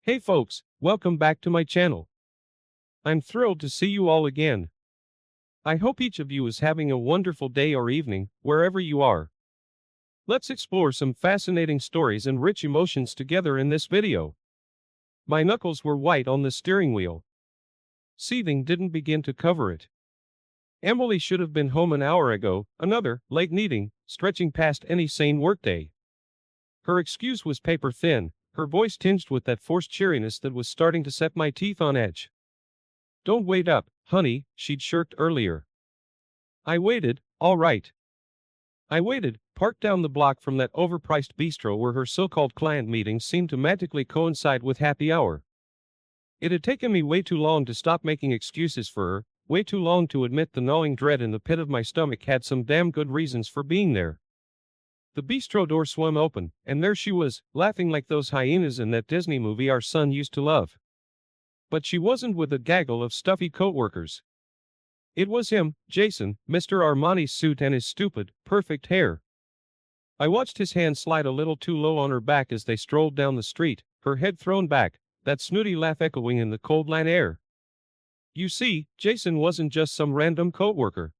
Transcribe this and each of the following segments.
Hey folks, welcome back to my channel. I'm thrilled to see you all again. I hope each of you is having a wonderful day or evening, wherever you are. Let's explore some fascinating stories and rich emotions together in this video. My knuckles were white on the steering wheel. Seething didn't begin to cover it. Emily should have been home an hour ago, another, late meeting, stretching past any sane workday. Her excuse was paper thin, her voice tinged with that forced cheeriness that was starting to set my teeth on edge. Don't wait up, honey, she'd shirked earlier. I waited, all right. I waited, parked down the block from that overpriced bistro where her so-called client meetings seemed to magically coincide with happy hour. It had taken me way too long to stop making excuses for her, way too long to admit the gnawing dread in the pit of my stomach had some damn good reasons for being there. The bistro door swung open, and there she was, laughing like those hyenas in that Disney movie our son used to love. But she wasn't with a gaggle of stuffy coworkers. It was him, Jason, Mr. Armani's suit and his stupid, perfect hair. I watched his hand slide a little too low on her back as they strolled down the street, her head thrown back, that snooty laugh echoing in the cold night air. You see, Jason wasn't just some random coworker.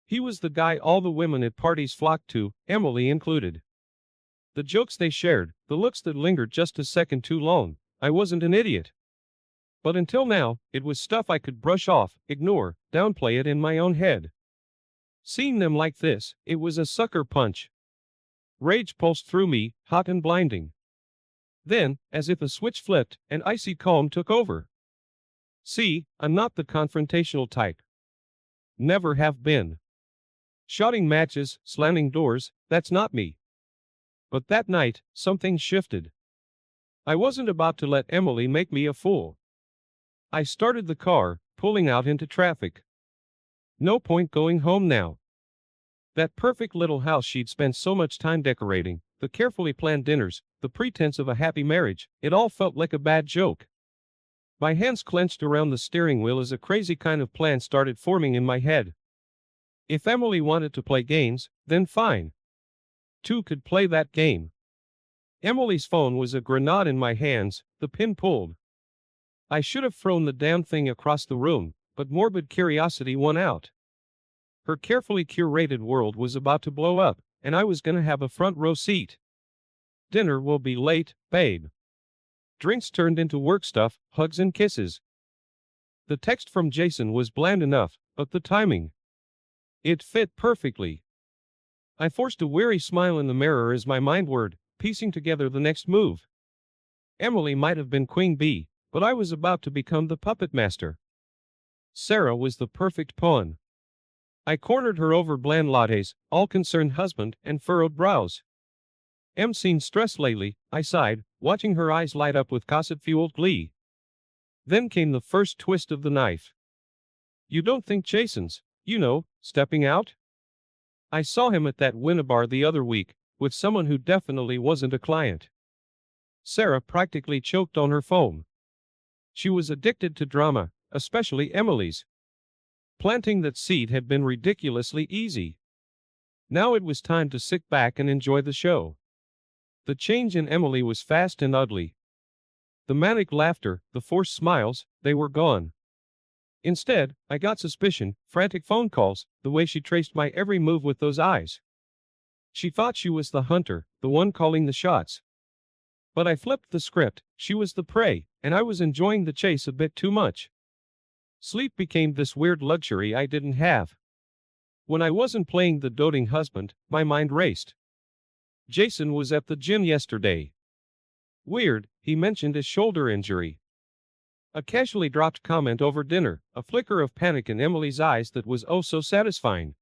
He was the guy all the women at parties flocked to, Emily included. The jokes they shared, the looks that lingered just a second too long, I wasn't an idiot. But until now, it was stuff I could brush off, ignore, downplay it in my own head. Seeing them like this, it was a sucker punch. Rage pulsed through me, hot and blinding. Then, as if a switch flipped, an icy calm took over. See, I'm not the confrontational type. Never have been. Shotting matches, slamming doors, that's not me. But that night, something shifted. I wasn't about to let Emily make me a fool. I started the car, pulling out into traffic. No point going home now. That perfect little house she'd spent so much time decorating, the carefully planned dinners, the pretense of a happy marriage, it all felt like a bad joke. My hands clenched around the steering wheel as a crazy kind of plan started forming in my head. If Emily wanted to play games, then fine. Two could play that game. Emily's phone was a grenade in my hands, the pin pulled. I should have thrown the damn thing across the room, but morbid curiosity won out. Her carefully curated world was about to blow up, and I was gonna have a front row seat. Dinner will be late, babe. Drinks turned into work stuff, hugs and kisses. The text from Jason was bland enough, but the timing. It fit perfectly. I forced a weary smile in the mirror as my mind whirred, piecing together the next move. Emily might have been queen bee, but I was about to become the puppet master. Sarah was the perfect pawn. I cornered her over bland lattes, all-concerned husband, and furrowed brows. Seen stressed lately, I sighed, watching her eyes light up with gossip-fueled glee. Then came the first twist of the knife. You don't think Jason's, stepping out? I saw him at that Winnabar the other week, with someone who definitely wasn't a client. Sarah practically choked on her foam. She was addicted to drama, especially Emily's. Planting that seed had been ridiculously easy. Now it was time to sit back and enjoy the show. The change in Emily was fast and ugly. The manic laughter, the forced smiles, they were gone. Instead, I got suspicion, frantic phone calls, the way she traced my every move with those eyes. She thought she was the hunter, the one calling the shots. But I flipped the script, she was the prey, and I was enjoying the chase a bit too much. Sleep became this weird luxury I didn't have. When I wasn't playing the doting husband, my mind raced. Jason was at the gym yesterday. Weird, he mentioned his shoulder injury. A casually dropped comment over dinner, a flicker of panic in Emily's eyes that was oh so satisfying.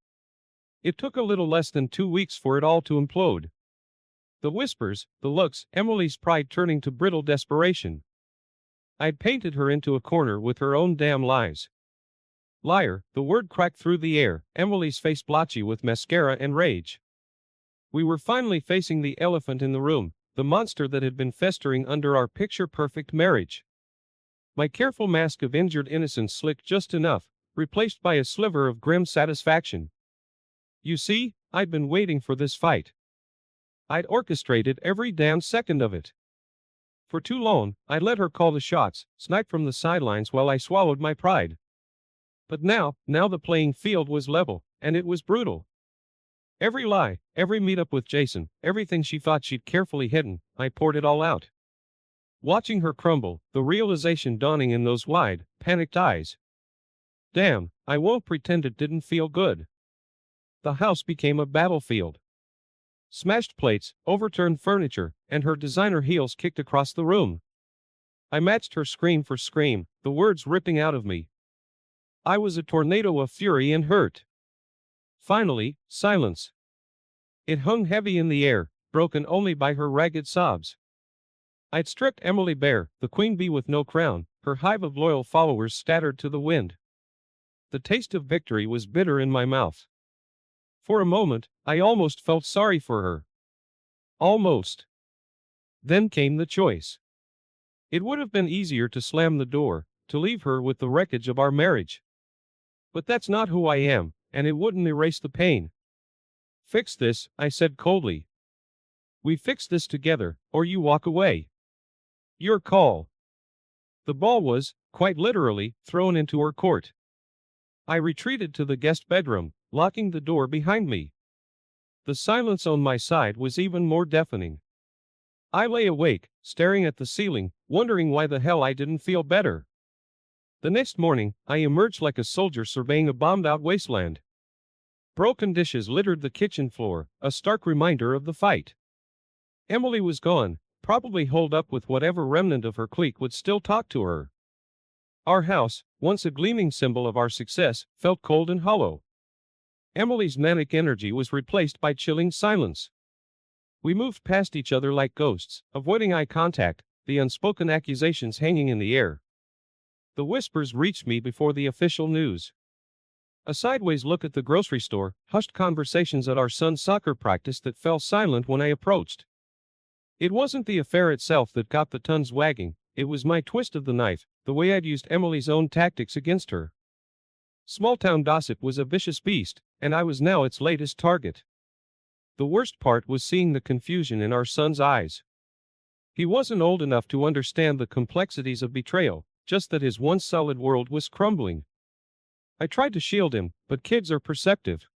It took a little less than 2 weeks for it all to implode. The whispers, the looks, Emily's pride turning to brittle desperation. I'd painted her into a corner with her own damn lies. Liar, the word cracked through the air, Emily's face blotchy with mascara and rage. We were finally facing the elephant in the room, the monster that had been festering under our picture-perfect marriage. My careful mask of injured innocence slicked just enough, replaced by a sliver of grim satisfaction. You see, I'd been waiting for this fight. I'd orchestrated every damn second of it. For too long, I let her call the shots, sniped from the sidelines while I swallowed my pride. But now the playing field was level, and it was brutal. Every lie, every meetup with Jason, everything she thought she'd carefully hidden, I poured it all out. Watching her crumble, the realization dawning in those wide, panicked eyes. Damn, I won't pretend it didn't feel good. The house became a battlefield. Smashed plates, overturned furniture, and her designer heels kicked across the room. I matched her scream for scream, the words ripping out of me. I was a tornado of fury and hurt. Finally, silence. It hung heavy in the air, broken only by her ragged sobs. I'd stripped Emily bare, the queen bee with no crown, her hive of loyal followers scattered to the wind. The taste of victory was bitter in my mouth. For a moment, I almost felt sorry for her. Almost. Then came the choice. It would have been easier to slam the door, to leave her with the wreckage of our marriage. But that's not who I am, and it wouldn't erase the pain. Fix this, I said coldly. We fix this together, or you walk away. Your call. The ball was, quite literally, thrown into her court. I retreated to the guest bedroom, locking the door behind me. The silence on my side was even more deafening. I lay awake, staring at the ceiling, wondering why the hell I didn't feel better. The next morning, I emerged like a soldier surveying a bombed-out wasteland. Broken dishes littered the kitchen floor, a stark reminder of the fight. Emily was gone, probably holed up with whatever remnant of her clique would still talk to her. Our house, once a gleaming symbol of our success, felt cold and hollow. Emily's manic energy was replaced by chilling silence. We moved past each other like ghosts, avoiding eye contact, the unspoken accusations hanging in the air. The whispers reached me before the official news. A sideways look at the grocery store, hushed conversations at our son's soccer practice that fell silent when I approached. It wasn't the affair itself that got the tongues wagging, it was my twist of the knife, the way I'd used Emily's own tactics against her. Small-town gossip was a vicious beast, and I was now its latest target. The worst part was seeing the confusion in our son's eyes. He wasn't old enough to understand the complexities of betrayal, just that his once solid world was crumbling. I tried to shield him, but kids are perceptive.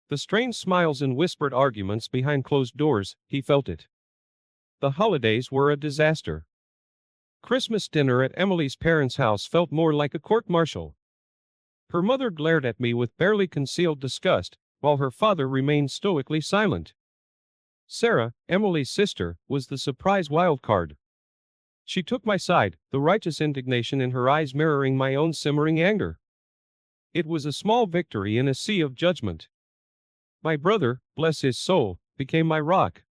The strange smiles and whispered arguments behind closed doors, he felt it. The holidays were a disaster. Christmas dinner at Emily's parents' house felt more like a court-martial. Her mother glared at me with barely concealed disgust, while her father remained stoically silent. Sarah, Emily's sister, was the surprise wildcard. She took my side, the righteous indignation in her eyes mirroring my own simmering anger. It was a small victory in a sea of judgment. My brother, bless his soul, became my rock.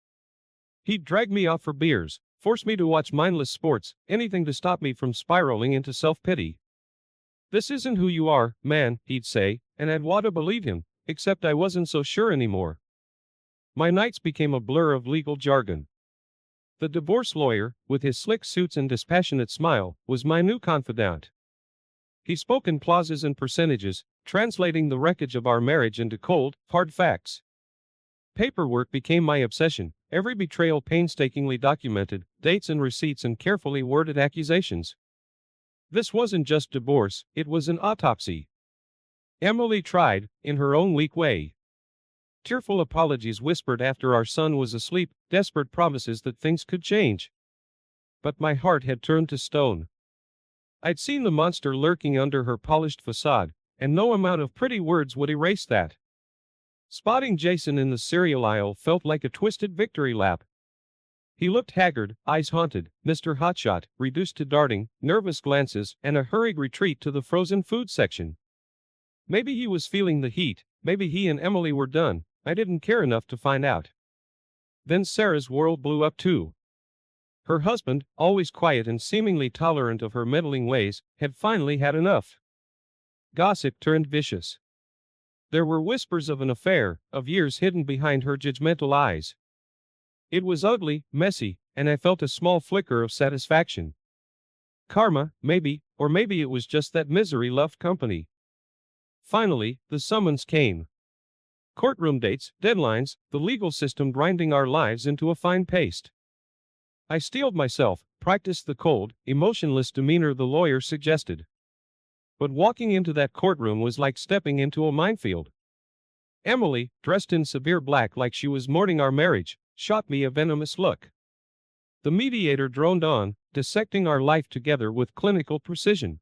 He'd drag me out for beers, force me to watch mindless sports, anything to stop me from spiraling into self-pity. This isn't who you are, man, he'd say, and I'd want to believe him, except I wasn't so sure anymore. My nights became a blur of legal jargon. The divorce lawyer, with his slick suits and dispassionate smile, was my new confidant. He spoke in clauses and percentages, translating the wreckage of our marriage into cold, hard facts. Paperwork became my obsession, every betrayal painstakingly documented, dates and receipts and carefully worded accusations. This wasn't just divorce, it was an autopsy. Emily tried, in her own weak way. Tearful apologies whispered after our son was asleep, desperate promises that things could change. But my heart had turned to stone. I'd seen the monster lurking under her polished facade, and no amount of pretty words would erase that. Spotting Jason in the cereal aisle felt like a twisted victory lap. He looked haggard, eyes haunted, Mr. Hotshot, reduced to darting, nervous glances, and a hurried retreat to the frozen food section. Maybe he was feeling the heat, maybe he and Emily were done, I didn't care enough to find out. Then Sarah's world blew up too. Her husband, always quiet and seemingly tolerant of her meddling ways, had finally had enough. Gossip turned vicious. There were whispers of an affair, of years hidden behind her judgmental eyes. It was ugly, messy, and I felt a small flicker of satisfaction. Karma, maybe, or maybe it was just that misery loved company. Finally, the summons came. Courtroom dates, deadlines, the legal system grinding our lives into a fine paste. I steeled myself, practice the cold, emotionless demeanor the lawyer suggested. But walking into that courtroom was like stepping into a minefield. Emily, dressed in severe black like she was mourning our marriage, shot me a venomous look. The mediator droned on, dissecting our life together with clinical precision.